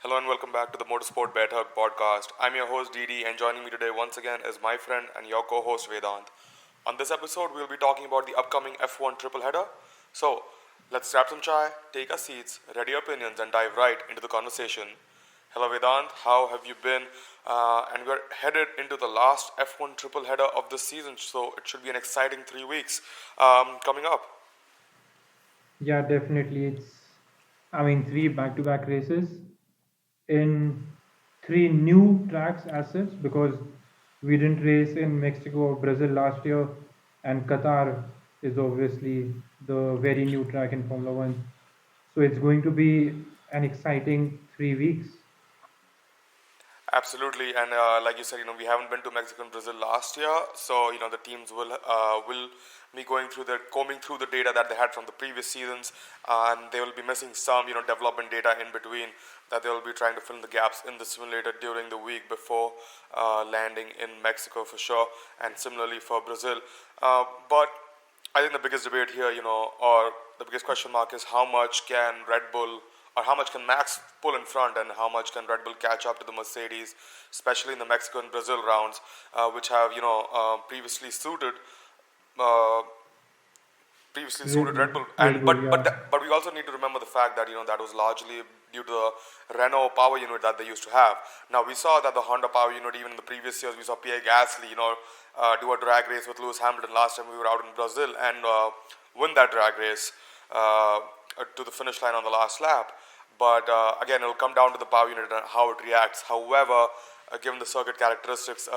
Hello and welcome back to the Motorsport Baithak podcast. I'm your host Didi, and joining me today once again is my friend and your co-host Vedant. On this episode, we'll be talking about the upcoming F1 triple header. So, let's grab some chai, take our seats, ready our opinions, and dive right into the conversation. Hello Vedant, how have you been? And we're headed into the last F1 triple header of this season, so it should be an exciting 3 weeks coming up. Yeah, definitely. Three back-to-back races in three new tracks as such because we didn't race in Mexico or Brazil last year, and Qatar is obviously the very new track in Formula One. So it's going to be an exciting 3 weeks. Absolutely, and like you said, we haven't been to Mexico and Brazil last year, so the teams will be going through combing through the data that they had from the previous seasons, and they will be missing some development data in between that they will be trying to fill in the gaps in the simulator during the week before landing in Mexico for sure, and similarly for Brazil. But I think the biggest debate here, or the biggest question mark is how much can Red Bull or how much can Max pull in front and how much can Red Bull catch up to the Mercedes, especially in the Mexico and Brazil rounds, which have, uh, previously suited Red Bull, and Red Bull, yeah. but we also need to remember the fact that that was largely due to the Renault power unit that they used to have. Now we saw that the Honda power unit, even in the previous years, we saw Pierre Gasly, do a drag race with Lewis Hamilton last time we were out in Brazil and win that drag race to the finish line on the last lap. But again, it will come down to the power unit and how it reacts. However, given the circuit characteristics,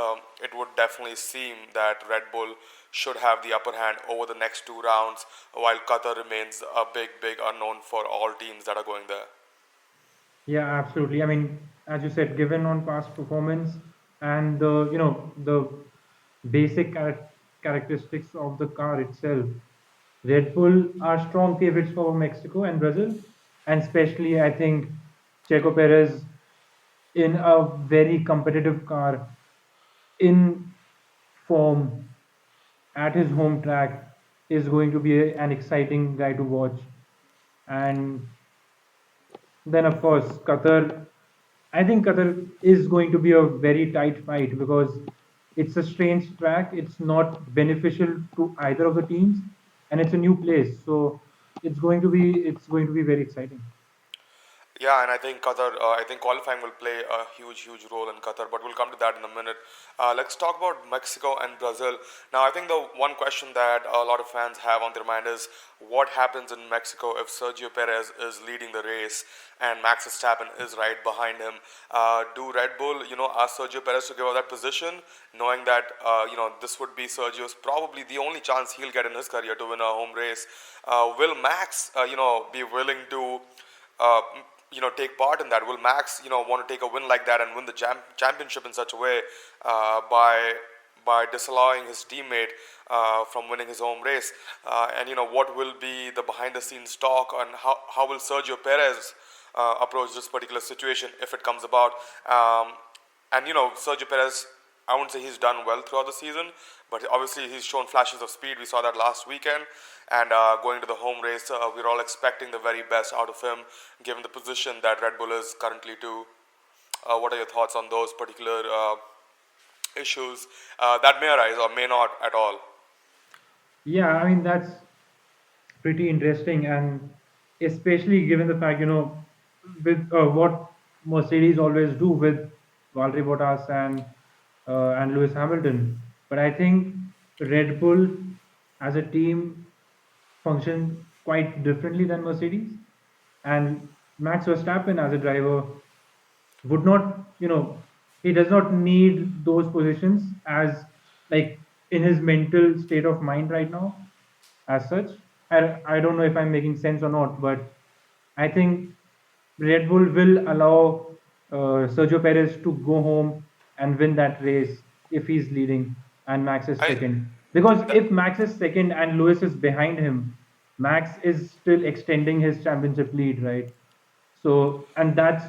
it would definitely seem that Red Bull should have the upper hand over the next two rounds, while Qatar remains a big unknown for all teams that are going there. Yeah, absolutely. As you said, given on past performance and the basic characteristics of the car itself, Red Bull are strong favorites for Mexico and Brazil, and especially I think Checo Perez in a very competitive car in form at his home track is going to be an exciting guy to watch. And then, of course, Qatar. I think Qatar is going to be a very tight fight because it's a strange track. It's not beneficial to either of the teams, and it's a new place. So it's going to be very exciting. Yeah, and I think I think qualifying will play a huge role in Qatar, but we'll come to that in a minute. Let's talk about Mexico and Brazil. Now, I think the one question that a lot of fans have on their mind is what happens in Mexico if Sergio Perez is leading the race and Max Verstappen is right behind him? Do Red Bull, ask Sergio Perez to give up that position, knowing that, this would be Sergio's probably the only chance he'll get in his career to win a home race? Will Max, be willing to uh, take part in that? Will Max, want to take a win like that and win the championship in such a way by disallowing his teammate from winning his home race? And what will be the behind-the-scenes talk on how will Sergio Perez approach this particular situation if it comes about? And Sergio Perez, I wouldn't say he's done well throughout the season, but obviously he's shown flashes of speed. We saw that last weekend. And going to the home race, we're all expecting the very best out of him, given the position that Red Bull is currently to. What are your thoughts on those particular issues that may arise or may not at all? Yeah, that's pretty interesting, and especially given the fact with what Mercedes always do with Valtteri Bottas and Lewis Hamilton. But I think Red Bull as a team function quite differently than Mercedes, and Max Verstappen as a driver would not, he does not need those positions as like in his mental state of mind right now as such. I don't know if I'm making sense or not, but I think Red Bull will allow Sergio Perez to go home and win that race if he's leading and Max is I second. Because that, if Max is second and Lewis is behind him, Max is still extending his championship lead, right? So, and that's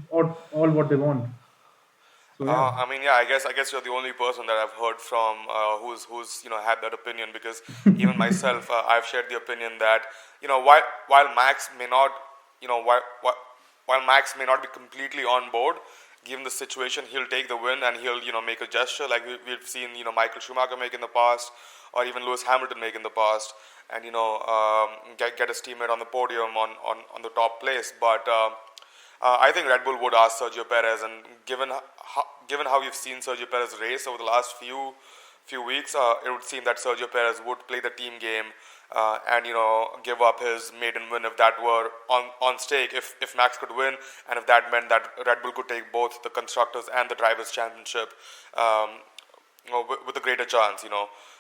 all what they want. So, yeah. I mean, yeah, I guess you're the only person that I've heard from who's had that opinion, because even myself, I've shared the opinion that while Max may not, you know, why while Max may not be completely on board, given the situation, he'll take the win and he'll make a gesture like we've seen Michael Schumacher make in the past, or even Lewis Hamilton make in the past, and get his teammate on the podium on the top place. But I think Red Bull would ask Sergio Perez, and given how we've seen Sergio Perez race over the last few weeks, it would seem that Sergio Perez would play the team game and give up his maiden win if that were on stake. If Max could win, and if that meant that Red Bull could take both the constructors and the drivers' championship um, with a greater chance.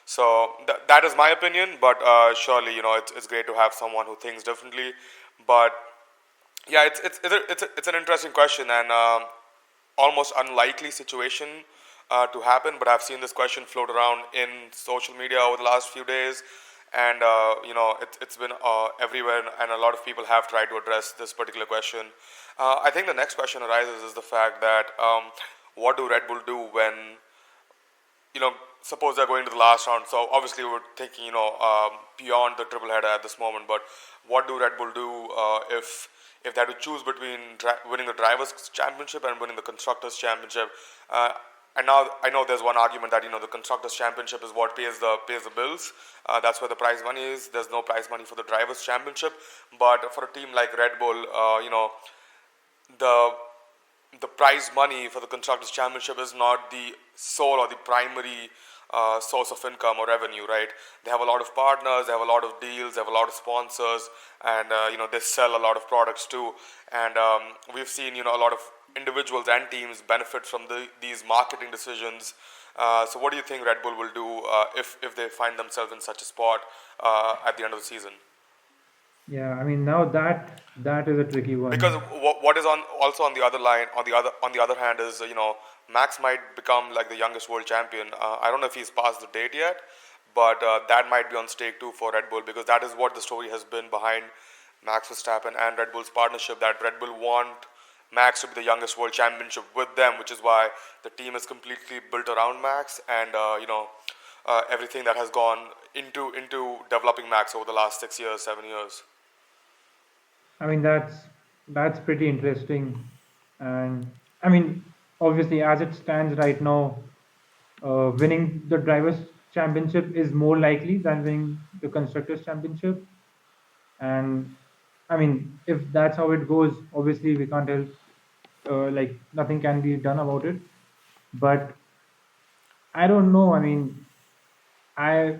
So that is my opinion, but surely it's great to have someone who thinks differently. But yeah, it's an interesting question, and almost unlikely situation to happen. But I've seen this question float around in social media over the last few days, and it's been everywhere, and a lot of people have tried to address this particular question. I think the next question arises is the fact that what do Red Bull do when suppose they're going to the last round. So obviously we're thinking, beyond the triple header at this moment. But what do Red Bull do if they had to choose between winning the drivers' championship and winning the constructors' championship? And now I know there's one argument that the constructors' championship is what pays the bills. That's where the prize money is. There's no prize money for the drivers' championship. But for a team like Red Bull, the the prize money for the constructors championship is not the sole or the primary source of income or revenue, right? They have a lot of partners, they have a lot of deals, they have a lot of sponsors, and they sell a lot of products too. And we've seen a lot of individuals and teams benefit from these marketing decisions. So what do you think Red Bull will do if they find themselves in such a spot at the end of the season? Yeah, I mean, now that is a tricky Because one. what is on also on the other line, on the other hand, is Max might become like the youngest world champion. I don't know if he's passed the date yet, but that might be on stake too for Red Bull, because that is what the story has been behind Max Verstappen and Red Bull's partnership, that Red Bull want Max to be the youngest world championship with them, which is why the team is completely built around Max, and everything that has gone into developing Max over the last 6 years, 7 years. I mean, that's pretty interesting, and I mean, obviously, as it stands right now, winning the drivers' championship is more likely than winning the constructors' championship. And I mean, if that's how it goes, obviously we can't help. Like nothing can be done about it. But I don't know. I mean, I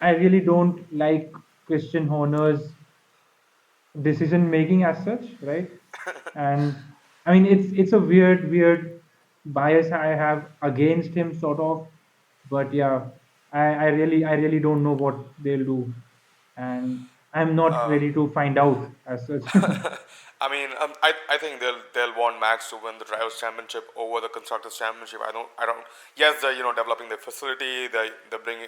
I really don't like Christian Horner's decision making as such, right? And I mean, it's a weird bias I have against him, sort of. But yeah, I really don't know what they'll do, and I'm not ready to find out as such. I mean, I think they'll want Max to win the drivers' championship over the constructors' championship. I don't. Yes, they're developing their facility. They bring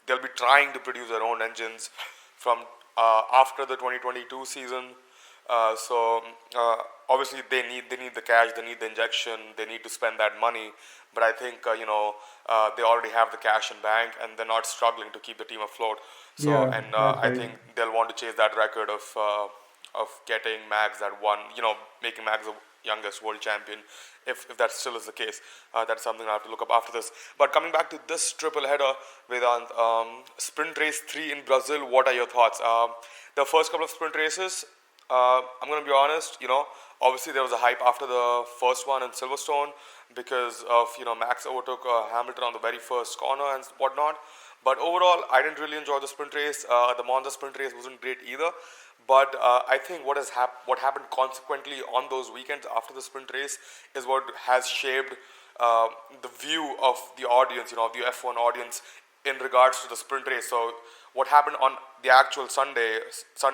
they'll be trying to produce their own engines from after the 2022 season. So obviously they need the cash, they need the injection, they need to spend that money. But I think they already have the cash in bank, and they're not struggling to keep the team afloat. So, Yeah, and that's I right. think they'll want to chase that record of getting Max that one, making Max the youngest world champion. If that still is the case, that's something I have to look up after this. But coming back to this triple header, Vedant, sprint race 3 in Brazil. What are your thoughts? The first couple of sprint races, I'm going to be honest, obviously there was a hype after the first one in Silverstone because of, Max overtook Hamilton on the very first corner and whatnot. But overall, I didn't really enjoy the sprint race. The Monza sprint race wasn't great either. But I think what happened consequently on those weekends after the sprint race is what has shaped uh, the view of the audience, of the F1 audience in regards to the sprint race. So what happened on the actual Sunday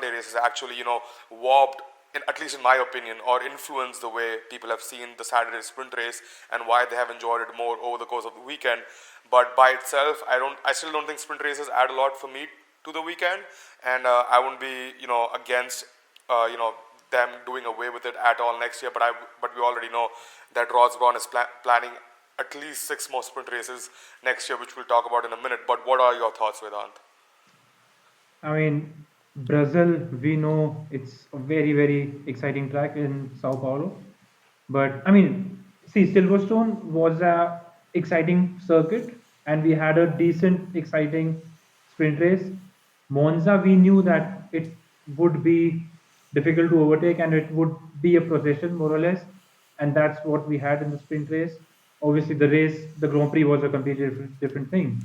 race is actually warped, at least in my opinion, or influenced the way people have seen the Saturday sprint race and why they have enjoyed it more over the course of the weekend. But by itself, I still don't think sprint races add a lot for me to the weekend, and I wouldn't be against them doing away with it at all next year. But we already know that Ross Brawn is planning at least 6 more sprint races next year, which we'll talk about in a minute. But what are your thoughts, Vedant? I mean, Brazil, we know it's a very, very exciting track in Sao Paulo. But I mean, see, Silverstone was a exciting circuit, and we had a decent, exciting sprint race. Monza, we knew that it would be difficult to overtake, and it would be a procession more or less, and that's what we had in the sprint race. Obviously, the Grand Prix was a completely different thing.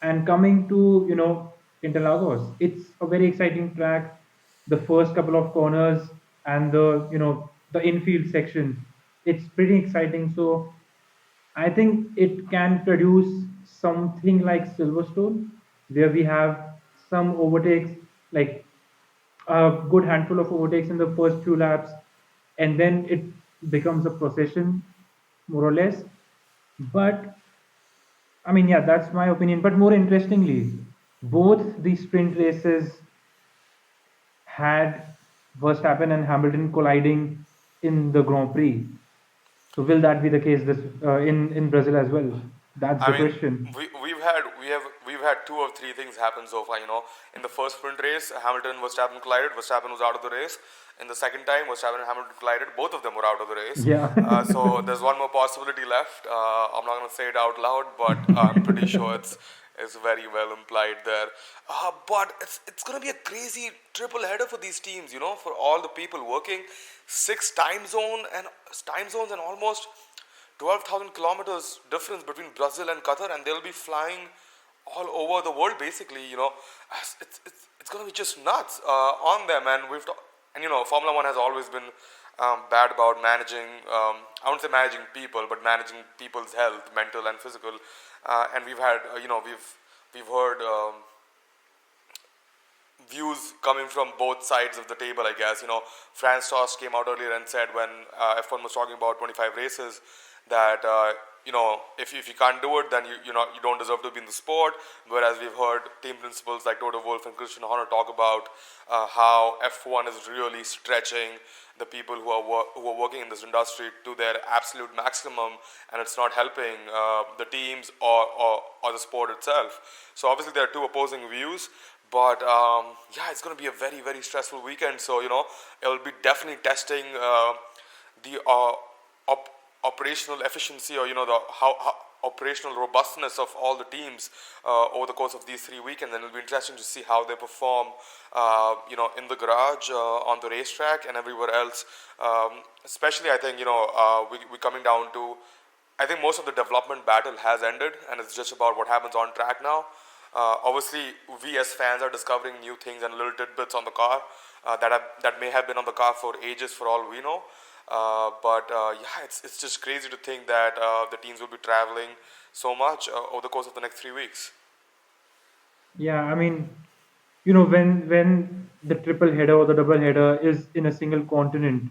And coming to, Interlagos, it's a very exciting track. The first couple of corners and the infield section, it's pretty exciting. So I think it can produce something like Silverstone, where we have some overtakes, like a good handful of overtakes in the first few laps, and then it becomes a procession, more or less. But I mean, yeah, that's my opinion. But more interestingly, both the sprint races had Verstappen and Hamilton colliding in the Grand Prix. So will that be the case this in Brazil as well? That's I the mean, question. we've had two or three things happen so far. In the first sprint race, Hamilton and Verstappen collided. Verstappen was out of the race. In the second time, Verstappen and Hamilton collided. Both of them were out of the race. Yeah. So there's one more possibility left. I'm not going to say it out loud, but I'm pretty sure it's very well implied there. But it's going to be a crazy triple header for these teams. For all the people working, six time zones and almost 12,000 kilometers difference between Brazil and Qatar, and they'll be flying all over the world basically. It's going to be just nuts on them. And Formula One has always been bad about managing. I wouldn't say managing people, but managing people's health, mental and physical. And we've had, we've heard. Views coming from both sides of the table, I guess. France Tost came out earlier and said when F1 was talking about 25 races that if you can't do it, then you don't deserve to be in the sport. Whereas we've heard team principals like Toto Wolff and Christian Horner talk about how F1 is really stretching the people who are working in this industry to their absolute maximum, and it's not helping the teams or the sport itself. So obviously there are two opposing views, but yeah, it's going to be a very, very stressful weekend. So, it'll be definitely testing the operational efficiency, or, how operational robustness of all the teams over the course of these 3 weekends. And it'll be interesting to see how they perform, in the garage, on the racetrack, and everywhere else. Especially, I think, we're coming down to, I think most of the development battle has ended, and it's just about what happens on track now. Obviously, we as fans are discovering new things and little tidbits on the car that may have been on the car for ages, for all we know. But yeah, it's just crazy to think that the teams will be traveling so much over the course of the next 3 weeks. Yeah, I mean, when the triple header or the double header is in a single continent,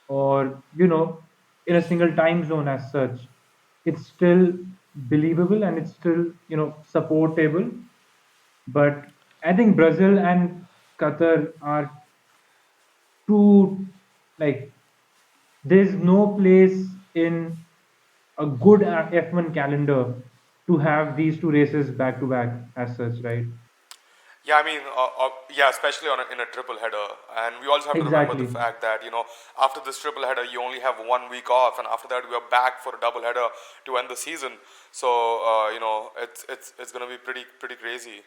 or in a single time zone as such, it's still believable and it's still supportable. But I think Brazil and Qatar are too, like, there's no place in a good F1 calendar to have these two races back to back as such, right? Yeah, I mean, yeah, especially in a triple header. And we also have to remember the Exactly. fact that, after this triple header, you only have 1 week off, and after that, we are back for a double header to end the season. So, it's going to be pretty crazy.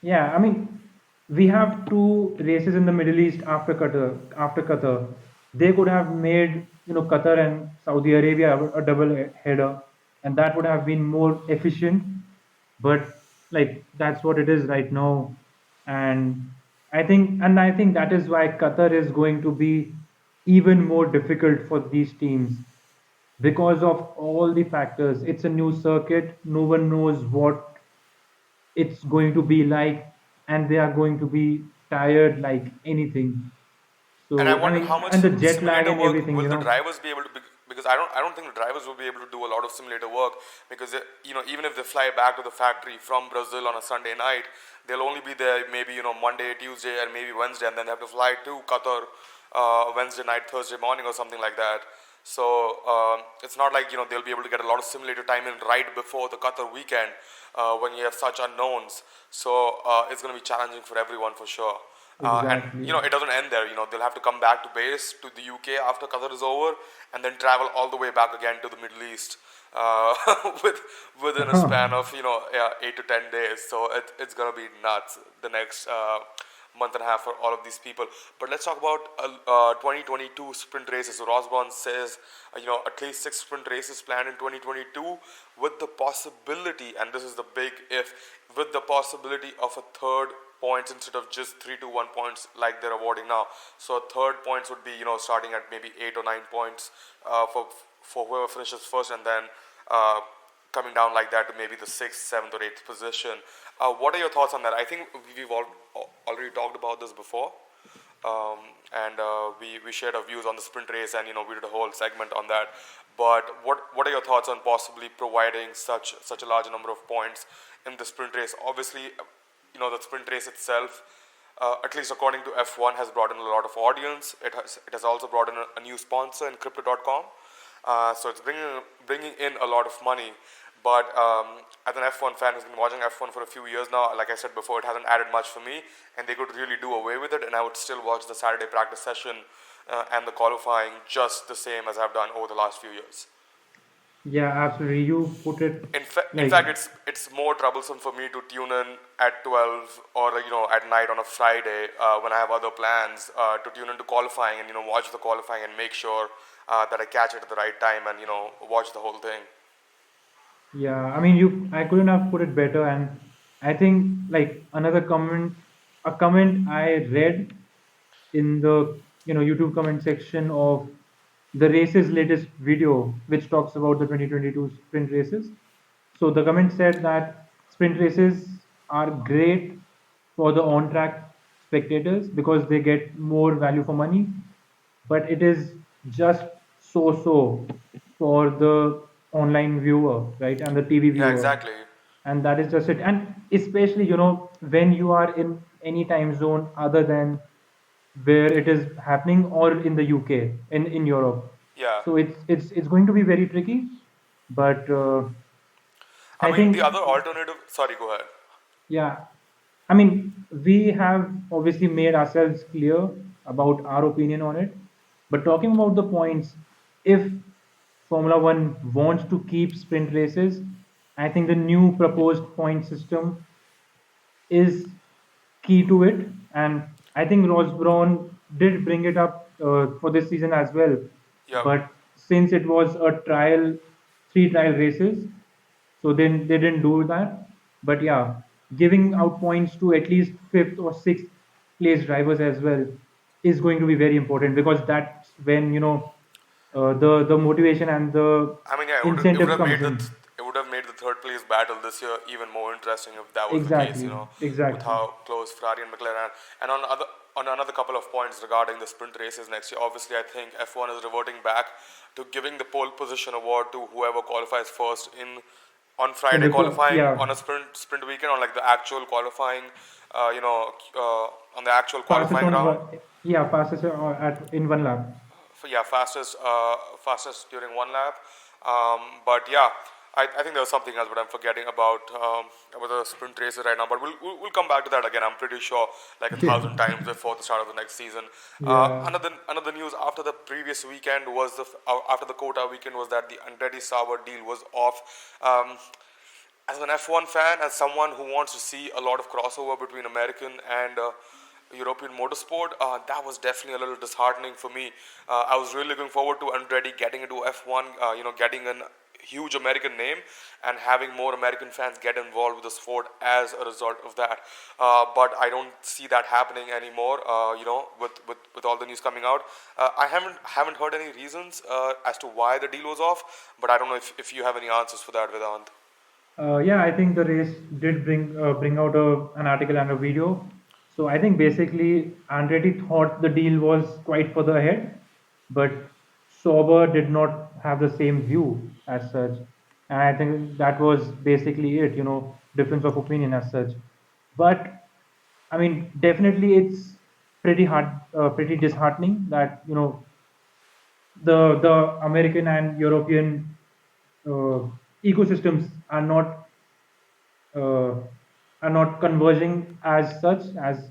Yeah, I mean, we have two races in the Middle East after Qatar. After Qatar, they could have made Qatar and Saudi Arabia a double header, and that would have been more efficient. But like that's what it is right now, and I think that is why Qatar is going to be even more difficult for these teams because of all the factors. It's a new circuit. No one knows what it's going to be like, and they are going to be tired like anything. And I So I wonder how mean, much and the jet lag simulator and work everything, will the drivers be able to because I don't think the drivers will be able to do a lot of simulator work because even if they fly back to the factory from Brazil on a Sunday night, they'll only be there maybe Monday, Tuesday, and maybe Wednesday, and then they have to fly to Qatar Wednesday night, Thursday morning, or something like that. So it's not like they'll be able to get a lot of simulator time in right before the Qatar weekend when you have such unknowns. So it's going to be challenging for everyone for sure. And Exactly. it doesn't end there. They'll have to come back to base to the UK after Qatar is over, and then travel all the way back again to the Middle East uh, with within a span of 8 to 10 days. So it's gonna be nuts the next month and a half for all of these people. But let's talk about 2022 sprint races. So Rosborn says at least 6 sprint races planned in 2022 with the possibility, and this is the big if, with the possibility of a third points instead of just 3 to 1 points like they're awarding now. So third points would be starting at maybe 8 or 9 points for whoever finishes first, and then uh, coming down like that to maybe the sixth, seventh, or eighth position. What are your thoughts on that? I think we've already talked about this before, um, and we shared our views on the sprint race, and we did a whole segment on that. But what are your thoughts on possibly providing such a large number of points in the sprint race? Obviously, the sprint race itself, at least according to F1, has brought in a lot of audience. It has also brought in a new sponsor in Crypto.com. So it's bringing in a lot of money. But as an F1 fan who's been watching F1 for a few years now, like I said before, it hasn't added much for me, and they could really do away with it, and I would still watch the Saturday practice session and the qualifying just the same as I've done over the last few years. Yeah, absolutely. You put it In like, fact, it's more troublesome for me to tune in at 12 or at night on a Friday when I have other plans to tune into qualifying and watch the qualifying and make sure that I catch it at the right time and watch the whole thing. yeah, I mean, I couldn't have put it better. And I think, like, a comment I read in the, YouTube comment section of the race's latest video, which talks about the 2022 sprint races. So the comment said that sprint races are great for the on-track spectators because they get more value for money, but it is just so for the online viewer, right, and the TV Yeah, viewer, exactly. and that is just it. And especially, when you are in any time zone other than where it is happening, or in the UK, in Europe. Yeah. So it's going to be very tricky, but I I mean, the think, other alternative. Sorry, go ahead. yeah, I mean, we have obviously made ourselves clear about our opinion on it. But talking about the points, if Formula One wants to keep sprint races, I think the new proposed point system is key to it. And I think Ross Brown did bring it up for this season as well. Yeah. But since it was a trial, 3 trial races, so then they didn't do that. But yeah, giving out points to at least fifth or sixth place drivers as well is going to be very important, because that's when, the motivation and the I mean, yeah, it would incentive have comes made in. it would have made the third place battle this year even more interesting if that was the case. Exactly, With exactly. how close Ferrari and McLaren. And on another couple of points regarding the sprint races next year, obviously I think F1 is reverting back to giving the pole position award to whoever qualifies first in on In Friday the qualifying yeah, on a sprint weekend on like the actual qualifying, on the actual fastest qualifying on round. one, yeah, fastest at in 1 lap. Yeah, fastest during one lap. But yeah, I think there was something else, but I'm forgetting about the sprint races right now. But we'll come back to that again. I'm pretty sure like a Yeah, thousand times before the start of the next season. yeah. Another news after the previous weekend was after the quota weekend was that the Andretti Sauber deal was off. As an F1 fan, as someone who wants to see a lot of crossover between American and European motorsport, that was definitely a little disheartening for me. I was really looking forward to Andretti getting into F1, getting a huge American name and having more American fans get involved with the sport as a result of that. But I don't see that happening anymore. With all the news coming out, I haven't heard any reasons as to why the deal was off. But I don't know if you have any answers for that, Vedant. Yeah, I think the race did bring out an article and a video. So I think basically Andretti thought the deal was quite further ahead, but Sauber did not have the same view as such. And I think that was basically it, difference of opinion as such. But I mean, definitely it's pretty disheartening that, the American and European uh, ecosystems uh, are not converging as such as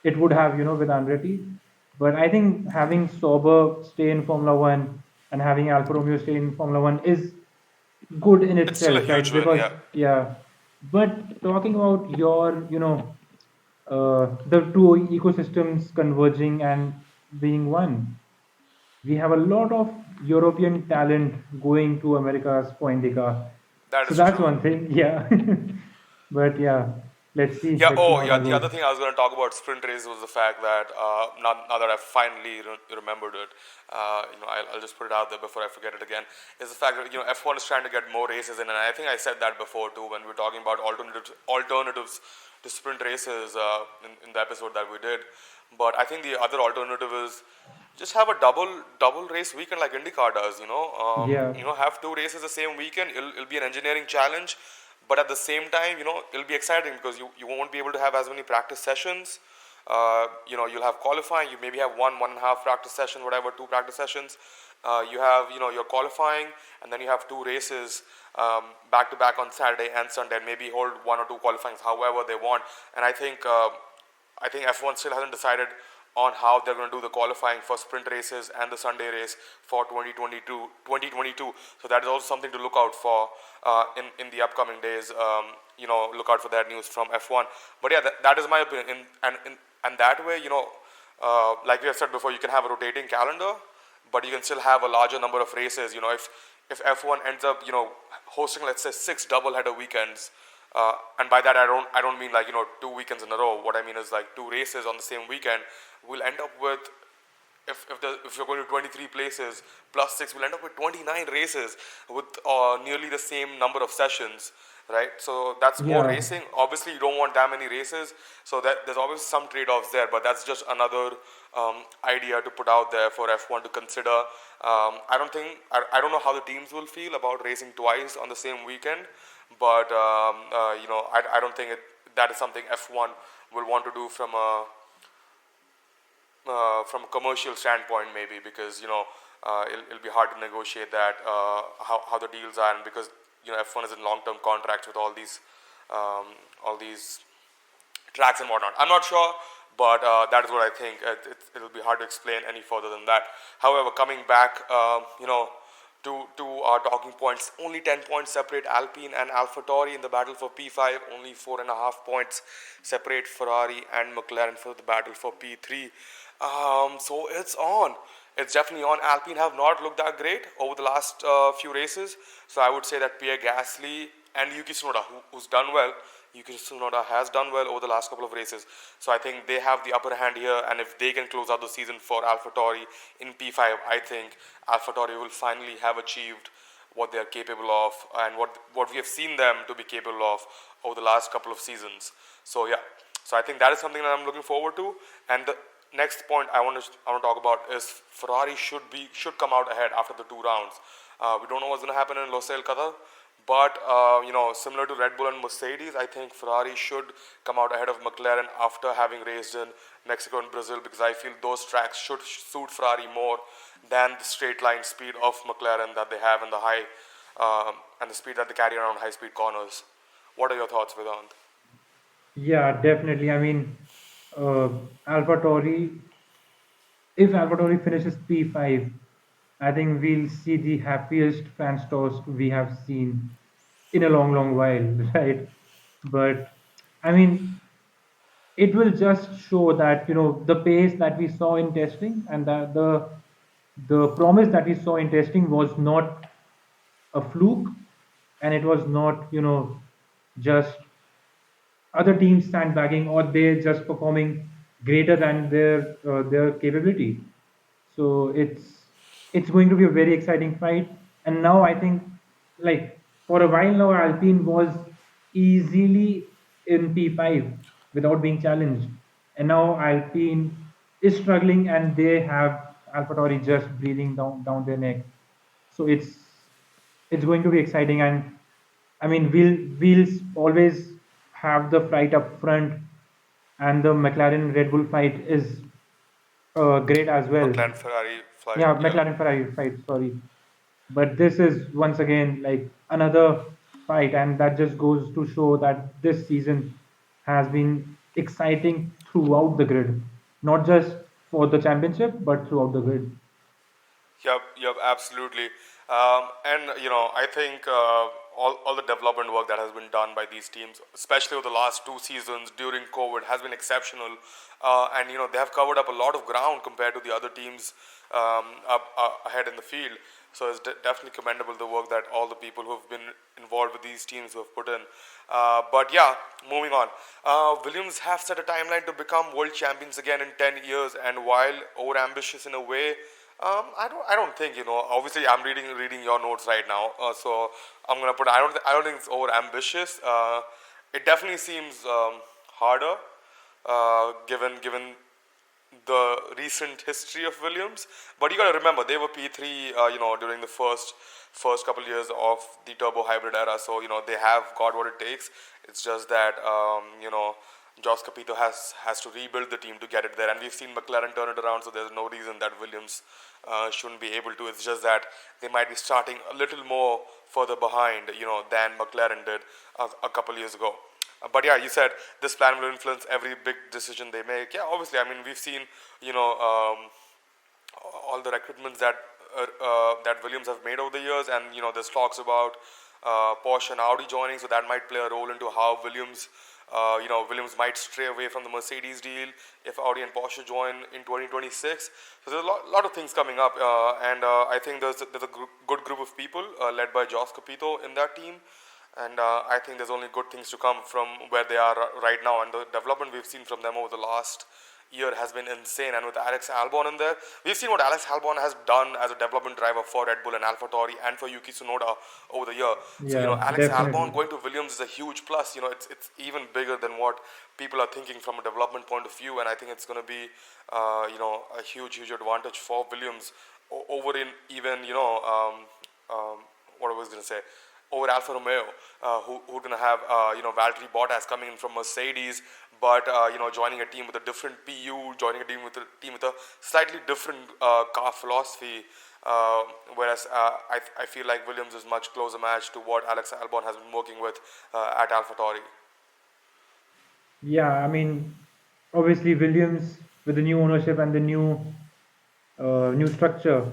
it would have, with Andretti. But I think having Sauber stay in Formula One and having Alfa Romeo stay in Formula One is good in It's still a itself, huge right? win, Because yeah. yeah, but talking about your, the two ecosystems converging and being one, we have a lot of European talent going to America's Poindika. That So is that's true. one thing, yeah. But yeah, Yeah. let's see Oh, how yeah. that The goes. other thing I was going to talk about sprint race was the fact that now that I finally remembered it, I'll just put it out there before I forget it again. Is the fact that F1 is trying to get more races in, and I think I said that before too when we were talking about alternatives to sprint races in the episode that we did. But I think the other alternative is just have a double race weekend like IndyCar does. Yeah, Have two races the same weekend. It'll be an engineering challenge, but at the same time, it'll be exciting because you won't be able to have as many practice sessions. You'll have qualifying. You maybe have one and a half practice session, whatever, two practice sessions. You have your qualifying, and then you have two races back to back on Saturday and Sunday, and maybe hold one or two qualifyings, however they want. And I think F1 still hasn't decided on how they're going to do the qualifying for sprint races and the Sunday race for 2022. So that is also something to look out for in the upcoming days. Look out for that news from F1. But yeah, that is my opinion. And that way, like we have said before, you can have a rotating calendar, but you can still have a larger number of races. If F1 ends up hosting, let's say, six double header weekends, and by that I don't mean like 2 weekends in a row. What I mean is like two races on the same weekend. We'll end up with, if you're going to 23 places plus 6, we'll end up with 29 races with nearly the same number of sessions, right? So that's more yeah, racing. Obviously, you don't want that many races, so that there's always some trade-offs there. But that's just another idea to put out there for F1 to consider. I don't know how the teams will feel about racing twice on the same weekend, but I don't think that is something F1 will want to do from a commercial standpoint, maybe, because it'll be hard to negotiate that, how the deals are, and because F1 is in long-term contracts with um, all these tracks and whatnot. I'm not sure, but that is what I think. It'll be hard to explain any further than that. However, coming back, to our talking points, only 10 points separate Alpine and AlphaTauri in the battle for P5. Only 4.5 points separate Ferrari and McLaren for the battle for P3. So it's on. It's definitely on. Alpine have not looked that great over the last few races. So I would say that Pierre Gasly and Yuki Tsunoda, who's done well, Yuki Tsunoda has done well over the last couple of races. So I think they have the upper hand here. And if they can close out the season for AlphaTauri in P5, I think AlphaTauri will finally have achieved what they are capable of, and what we have seen them to be capable of over the last couple of seasons. So yeah, so I think that is something that I'm looking forward to. And the next point I want to talk about is Ferrari should come out ahead after the two rounds. We don't know what's going to happen in Losail, Qatar, but similar to Red Bull and Mercedes, I think Ferrari should come out ahead of McLaren after having raced in Mexico and Brazil, because I feel those tracks should suit Ferrari more than the straight line speed of McLaren that they have in the high and the speed that they carry around high speed corners. What are your thoughts, Vedant? yeah, definitely. I mean, uh, AlphaTauri, if AlphaTauri finishes P5, I think we'll see the happiest fans toast we have seen in a long, long while, right? But I mean, it will just show that the pace that we saw in testing and that the promise that we saw in testing was not a fluke, and it was not just other teams sandbagging or they just performing greater than their capability. So it's going to be a very exciting fight. And now I think, like, for a while now, Alpine was easily in P5 without being challenged, and now Alpine is struggling, and they have AlphaTauri just breathing down their neck. So it's going to be exciting. And I mean, we'll always have the fight up front, and the McLaren Red Bull fight is great as well. McLaren Ferrari Fight. Yeah, Yeah. McLaren Ferrari fight, sorry. But this is once again like another fight, and that just goes to show that this season has been exciting throughout the grid, not just for the championship, but throughout the grid. Yep, yep, absolutely. And I think all the development work that has been done by these teams, especially over the last 2 seasons during COVID, has been exceptional. And they have covered up a lot of ground compared to the other teams ahead in the field. So it's definitely commendable the work that all the people who have been involved with these teams who have put in. But yeah, moving on. Williams have set a timeline to become world champions again in 10 years, and while over ambitious in a way, I don't think Obviously, I'm reading your notes right now, so I'm gonna put. I don't think it's over ambitious. It definitely seems harder, given the recent history of Williams. But you got to remember they were P3, during the first couple years of the turbo hybrid era. So they have got what it takes. It's just that Jos Capito has to rebuild the team to get it there, and we've seen McLaren turn it around. So there's no reason that Williams shouldn't be able to. It's just that they might be starting a little more further behind, than McLaren did a couple years ago. But yeah, you said this plan will influence every big decision they make. Yeah, obviously. I mean, we've seen you know all the recruitments that Williams have made over the years, and there's talks about Porsche and Audi joining, so that might play a role into how Williams might stray away from the Mercedes deal if Audi and Porsche join in 2026. So there's a lot of things coming up, and I think there's a good group of people led by Jos Capito in that team. And I think there's only good things to come from where they are right now. And the development we've seen from them over the last year has been insane. And with Alex Albon in there, we've seen what Alex Albon has done as a development driver for Red Bull and AlphaTauri and for Yuki Tsunoda over the year. So Yeah, Alex Albon definitely. going to Williams is a huge plus. It's even bigger than what people are thinking from a development point of view. And I think it's going to be a huge advantage for Williams over in even what I was going to say over Alfa Romeo, who are going to have Valtteri Bottas coming in from Mercedes, but joining a team with a different PU, joining a team with a slightly different car philosophy. Whereas I feel like Williams is much closer match to what Alex Albon has been working with at AlphaTauri. Yeah, I mean, obviously Williams with the new ownership and the new structure,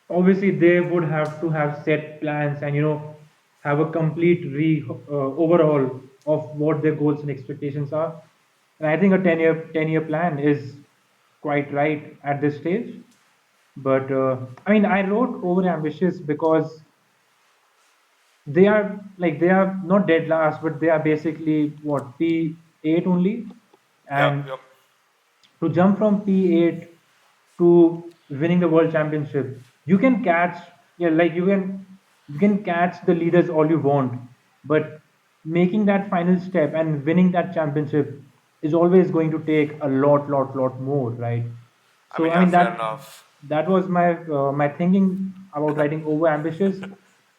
obviously they would have to have set plans and have a complete overhaul of what their goals and expectations are. And I think a 10-year plan is quite right at this stage. But I mean, I wrote over ambitious because they are not dead last, but they are basically what, P8 only. Yep, And yep. to jump from P8 to winning the world championship, you can catch, yeah, like you can catch the leaders all you want, but making that final step and winning that championship is always going to take a lot more, right? I So mean, I yeah, mean fair that enough. that was my thinking about writing over ambitious,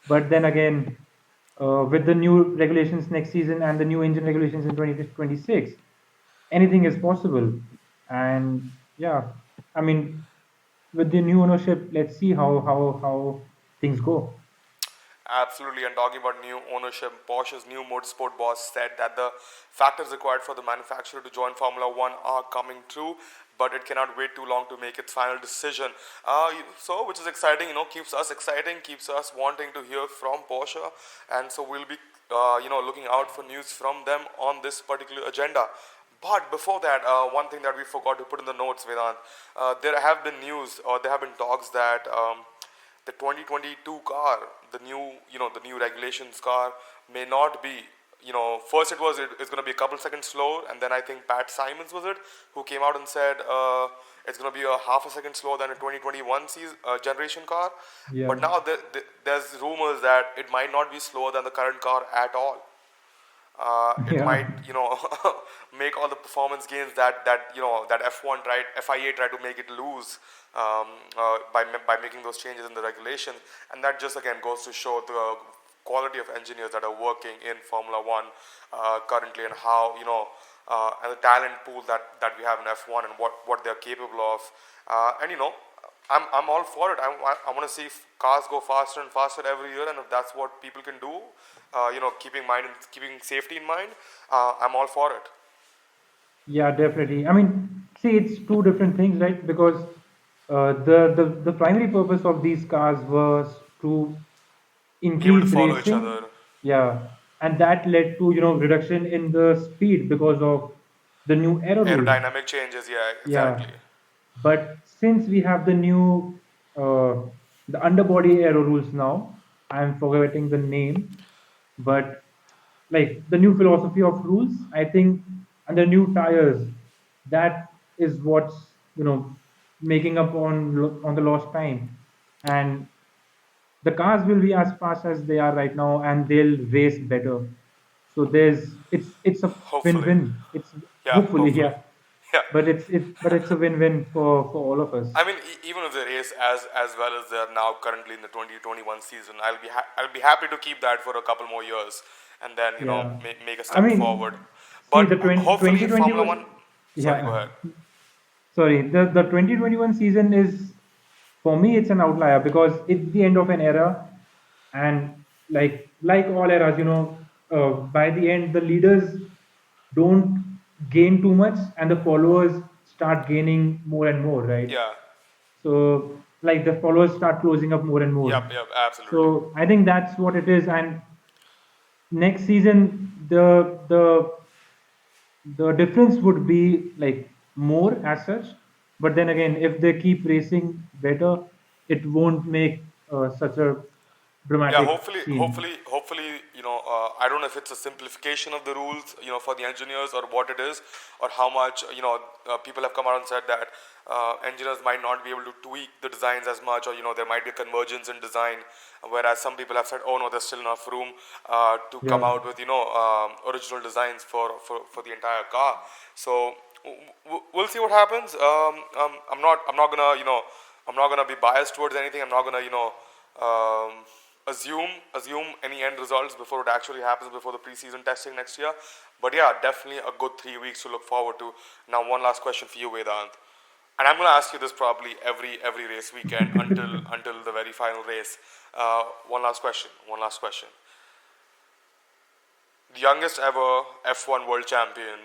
but then again, with the new regulations next season and the new engine regulations in 2026, anything is possible. And yeah, I mean, with the new ownership, let's see how things go. Absolutely, and talking about new ownership, Porsche's new motorsport boss said that the factors required for the manufacturer to join Formula One are coming true, but it cannot wait too long to make its final decision. So, which is exciting, keeps us exciting, keeps us wanting to hear from Porsche, and so we'll be, looking out for news from them on this particular agenda. But before that, one thing that we forgot to put in the notes, Vedant, there have been news or there have been talks that the 2022 car, the new regulations car, may not be. First it's going to be a couple seconds slower, and then I think Pat Simons was it who came out and said it's going to be a half a second slower than a 2021 generation car. Yeah. But now there's rumors that it might not be slower than the current car at all. It Yeah. might make all the performance gains that F1 tried FIA tried to make it lose by making those changes in the regulation, and that just again goes to show the quality of engineers that are working in Formula One currently, and how and the talent pool that we have in F1 and what they're capable of, and I'm all for it. I want to see cars go faster and faster every year, and if that's what people can do, keeping safety in mind, I'm all for it. Yeah, definitely. I mean, see, it's two different things, right? Because the primary purpose of these cars was to Be able to increase follow each racing. other. Yeah, and that led to reduction in the speed because of the new aero rules. Aerodynamic changes, yeah, Yeah, exactly. but since we have the new the underbody aero rules now, I'm forgetting the name, but like the new philosophy of rules, I think, and the new tires, that is what's making up on the lost time, and the cars will be as fast as they are right now, and they'll race better. So it's a Hopefully, win-win. It's yeah, hopefully, hopefully, yeah, yeah. but it's a win-win for all of us. I mean, even if they race as well as they are now currently in the 2021 season, I'll be happy to keep that for a couple more years, and then Yeah, make a I step forward. mean, see, But the 20 hopefully, Formula 2021. One. Sorry, go Yeah, ahead. sorry, the 2021 season is, for me, it's an outlier because it's the end of an era, and like all eras, by the end the leaders don't gain too much and the followers start gaining more and more, right? Yeah. So like the followers start closing up more and more. Yep. Yep. Absolutely. So I think that's what it is. And next season the difference would be like more as such, but then again, if they keep racing better, it won't make such a Yeah, dramatic scene. hopefully, I don't know if it's a simplification of the rules, for the engineers or what it is, or how much, people have come out and said that engineers might not be able to tweak the designs as much, or, there might be a convergence in design, whereas some people have said, oh no, there's still enough room to come Yeah, out with, original designs for the entire car. So we'll see what happens. I'm not gonna, I'm not gonna be biased towards anything. I'm not gonna, um, assume any end results before it actually happens before the preseason testing next year. But yeah, definitely a good 3 weeks to look forward to. Now, one last question for you, Vedant, and I'm going to ask you this probably every race weekend until the very final race. One last question. One last question. The youngest ever F1 world champion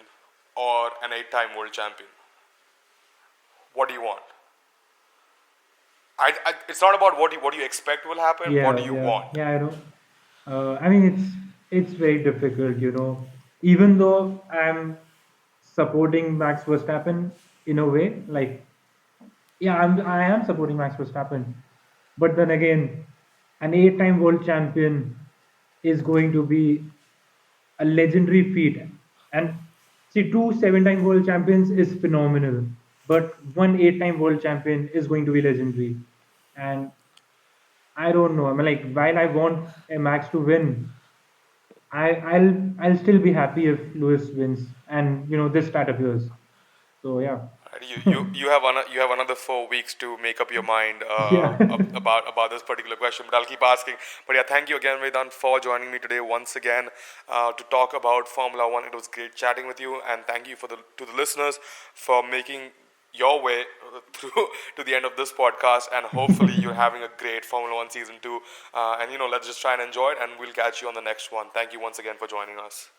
or an 8-time world champion? What do you want? It's not about what you expect will happen. What do yeah, you yeah, want? yeah. I know. I mean, it's very difficult, Even though I'm supporting Max Verstappen in a way, like yeah, I am supporting Max Verstappen, but then again, an eight-time world champion is going to be a legendary feat. And see, two seven-time world champions is phenomenal, but one eight-time world champion is going to be legendary. And I don't know. I mean, like, while I want a Max to win, I'll still be happy if Lewis wins, and this stat appears. So yeah, Right, you have another 4 weeks to make up your mind yeah, about this particular question, but I'll keep asking. But yeah, thank you again, Vedant, for joining me today once again to talk about Formula One. It was great chatting with you, and thank you to the listeners for making your way through to the end of this podcast. And hopefully, you're having a great Formula One season 2. And let's just try and enjoy it, and we'll catch you on the next one. Thank you once again for joining us.